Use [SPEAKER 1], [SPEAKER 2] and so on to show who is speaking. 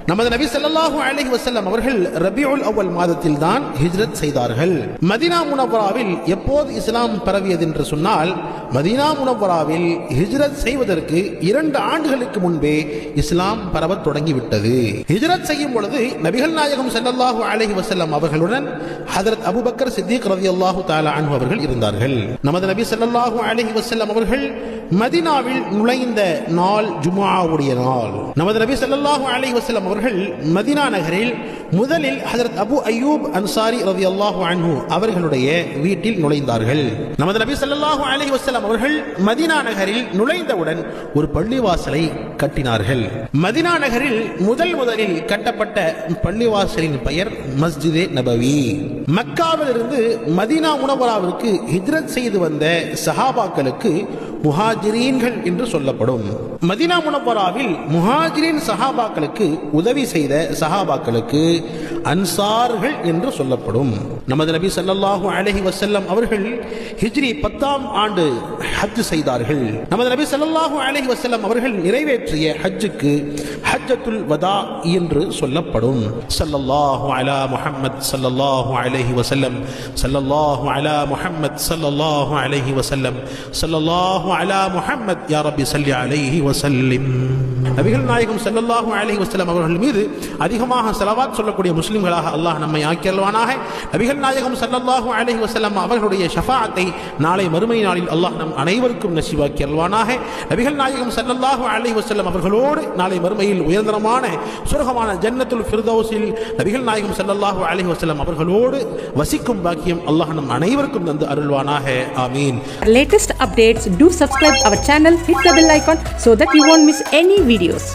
[SPEAKER 1] நமது நபி ஸல்லல்லாஹு அலைஹி வஸல்லம் அவர்கள் ரபியுல் அவ்வல் மாதத்தில் தான் ஹிஜ்ரத் செய்தார்கள். மதீனா முனவ்வராவில் எப்போது இஸ்லாம் பரவியது என்று சொன்னால், மதீனா முனவ்வராவில் ஹிஜ்ரத் செய்வதற்கு 2 ஆண்டுகளுக்கு முன்பே இஸ்லாம் பரவத் தொடங்கிவிட்டது. ஹிஜ்ரத் செய்யும் பொழுது நபிகள் நாயகம் ஸல்லல்லாஹு அலைஹி வஸல்லம் அவர்களுடன் ஹஜ்ரத் அபூபக்கர் சித்திக் ரலியல்லாஹு தஆலா அன்ஹு அவர்கள் இருந்தார்கள். நமது நபி ஸல்லல்லாஹு அலைஹி வஸல்லம் அவர்கள் மதீனாவில் நுழைந்த நாள் ஜும்ஆவுடைய நாள். நமது நபி ஸல்லல்லாஹு அலைஹி வஸல்லம் அவர்கள் மதீனா நகரில் முதலில் ஹஜ்ரத் அபு அய்யூப் அன்சாரி ரலியல்லாஹு அன்ஹு அவர்களுடைய வீட்டில் நுழைந்தார்கள். நமது நபி ஸல்லல்லாஹு அலைஹி வஸல்லம் அவர்கள் மதீனா நகரில் நுழைந்தவுடன் ஒரு பள்ளிவாசலை கட்டினார்கள். மதீனா நகரில் முதலில் கட்டப்பட்ட பள்ளிவாசலின் பெயர் மஸ்ஜிதே நபவி. மக்காவிலிருந்து மதீனா முனவ்வராவிற்கு ஹிஜ்ரத் செய்து வந்த சஹாபாக்களுக்கு முஹாஜிரீன்கள் என்று சொல்லப்படும். மதீனா முனவ்வராவில் முஹாஜிரின் சஹாபாக்களுக்கு உதவி செய்த சஹாபாக்களுக்கு அன்சார்கள் என்று சொல்லப்படும். நமது நபி ஸல்லல்லாஹு அலைஹி வஸல்லம் அவர்கள் ஹிஜ்ரி 10ஆம் ஆண்டு ஹஜ் செய்தார்கள். நமது நபி ஸல்லல்லாஹு அலைஹி வஸல்லம் அவர்கள் நிறைவேற்றிய ஹஜ்ஜுக்கு ஹஜ்ஜத்துல் வதா என்று சொல்லப்படும். ஸல்லல்லாஹு அலா முஹம்மத் ஸல்லல்லாஹு அலைஹி வஸல்லம், ஸல்லல்லாஹு அலா முஹம்மத் ஸல்லல்லாஹு அலைஹி வஸல்லம், ஸல்லல்லாஹு அலா முஹம்மத் யா ரப்பி ஸல்லி அலைஹி வஸல்லிம். நபிகள் நாயகம் ஸல்லல்லாஹு அலைஹி வஸல்லம் அவர்கள் மீது அதிகமாக ஸலவாத் சொல்லக்கூடிய முஸ்லிம்களாக அல்லாஹ் நம்மை ஆக்கியல்வானாக. நபிகள் நாயகம் ஸல்லல்லாஹு அலைஹி வஸல்லம் அவர்களுடைய ஷஃபாஅத்தை நாளை மறுமை நாளில் அல்லாஹ் நம் அனைவருக்கும் நசீபாக்கி அல்வானாக. நபிகள் நாயகம் ஸல்லல்லாஹு அலைஹி வஸல்லம் அவர்களோடு நாளை மறுமையில் உயர்தரமான சுரகமான ஜன்னத்துல் ஃபிர்தௌஸில் நபிகள் நாயகம் ஸல்லல்லாஹு அலைஹி வஸல்லம் அவர்களோடு வசிக்கும் பாக்கியம் அல்லாஹ் நம் அனைவருக்கும் தந்து அருள்வானாக. ஆமீன்.
[SPEAKER 2] Latest updates, do subscribe our channel, hit the bell icon so that you won't miss any videos.